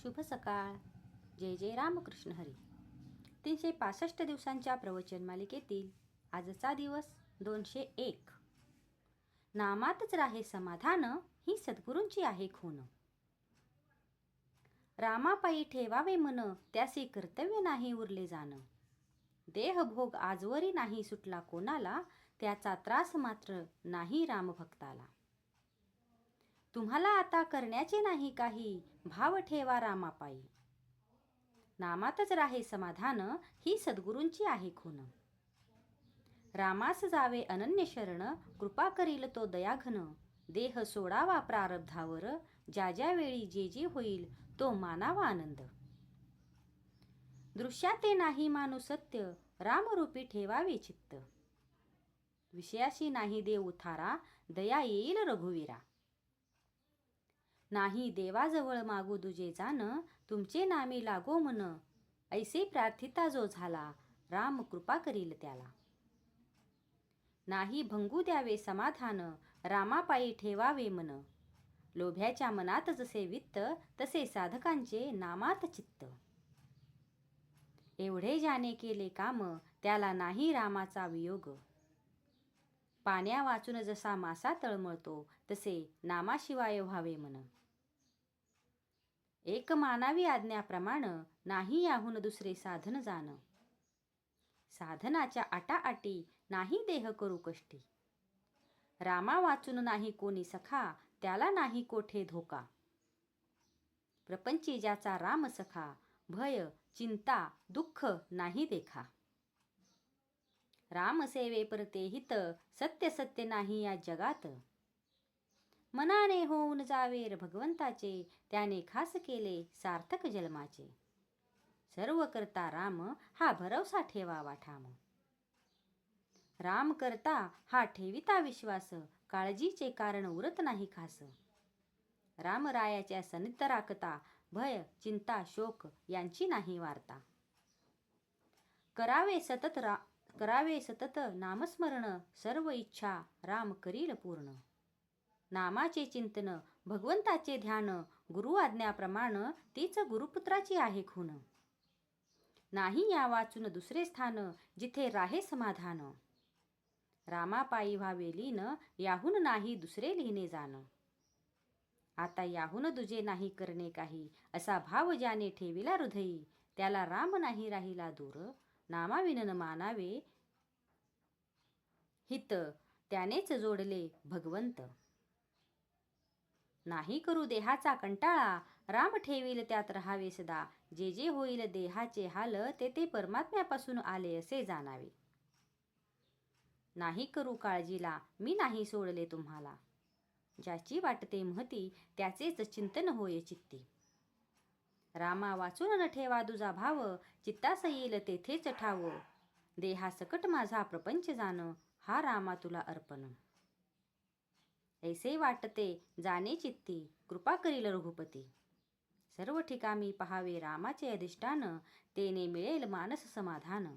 शुभ सकाळ. जय जय रामकृष्ण हरी. 365 दिवसांच्या प्रवचन मालिकेतील आजचा दिवस 201. नामातच राहे समाधान, ही सद्गुरूंची आहे खून. रामापायी ठेवावे मन, त्यासी कर्तव्य नाही उरले जाण. देहभोग आजवरी नाही सुटला कोणाला, त्याचा त्रास मात्र नाही रामभक्ताला. तुम्हाला आता करण्याचे नाही काही, भाव ठेवा रामापायी. नामातच राहे समाधान, ही सद्गुरूंची आहे खून. रामास जावे अनन्य शरण, कृपा करील तो दयाघन. देह सोडावा प्रारब्धावर, ज्या ज्या वेळी जे जे होईल तो मानावा आनंद. दृश्याते नाही मानू सत्य, रामरूपी ठेवावे चित्त. विषयाशी नाही देव उथारा, दया येईल रघुवीरा. नाही देवाजवळ मागू दुजे जाण, तुमचे नामी लागो मन. ऐसे प्रार्थिता जो झाला, राम कृपा करील त्याला. नाही भंगू द्यावे समाधान, रामापायी ठेवावे मन. लोभ्याच्या मनात जसे वित्त, तसे साधकांचे नामात चित्त. एवढे ज्याने केले काम, त्याला नाही रामाचा वियोग. पाण्या वाचून जसा मासा तळमळतो, तसे नामाशिवाय व्हावे मन. एक मानावी आज्ञाप्रमाण, नाही याहून दुसरे साधन जाण. साधनाच्या आटाआटी, नाही देह करू कष्टी. रामा वाचून नाही कोणी सखा, त्याला नाही कोठे धोका. प्रपंची ज्याचा राम सखा, भय चिंता दुःख नाही देखा. राम सेवे परते हित, सत्य सत्य नाही या जगात. मनाने होऊन जावे भगवंताचे, त्याने खास केले सार्थक जन्माचे. सर्व करता राम, हा भरवसा ठेवावा ठाम. राम करता हा ठेविता विश्वास, काळजीचे कारण उरत नाही खास. रामरायाच्या सनिध राखता, भय चिंता शोक यांची नाही वार्ता. करावे सतत नामस्मरण, सर्व इच्छा राम करील पूर्ण. नामाचे चिंतन भगवंताचे ध्यान, गुरु आज्ञाप्रमाण तीच गुरुपुत्राची आहे खून. नाही या वाचून दुसरे स्थान, जिथे राहे समाधान. रामापायी व्हावे लीन, याहून नाही दुसरे लिहिणे जाण. आता याहून दुजे नाही करणे काही, असा भाव ज्याने ठेविला हृदयी. त्याला राम नाही राहिला दूर, नामाविन मानावे हित. त्यानेच जोडले भगवंत. नाही करू देहाचा कंटाळा, राम ठेवील त्यात राहावे सदा. जे जे होईल देहाचे हाल, ते ते परमात्म्यापासून आले असे जाणावे. नाही करू काळजीला, मी नाही सोडले तुम्हाला. ज्याची वाटते महती, त्याचेच चिंतन होय चित्ती. रामा वाचून न ठेवा दुजा भाव, चित्तास येईल तेथेच ठाव. देहासकट माझा प्रपंच जाण, हा रामा तुला अर्पण. ऐसे वाटते जाणे चित्ती, कृपा करील रघुपती. सर्व ठिकाणी पहावे रामाचे अधिष्ठान, तेने मिळेल मानस समाधान.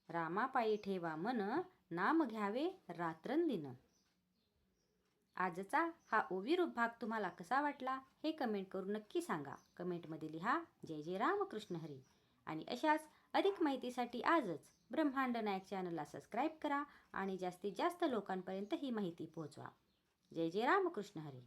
रामापायी ठेवा मन, नाम घ्यावे रात्रंदिन. आजचा हा ओवीरूप भाग तुम्हाला कसा वाटला, हे कमेंट करून नक्की सांगा. कमेंटमध्ये लिहा जय जय रामकृष्ण हरी. आणि अशाच अधिक माहितीसाठी आजच ब्रह्मांड नायक चॅनलला सबस्क्राईब करा आणि जास्तीत जास्त लोकांपर्यंत ही माहिती पोहोचवा. जय जय रामकृष्ण हरी.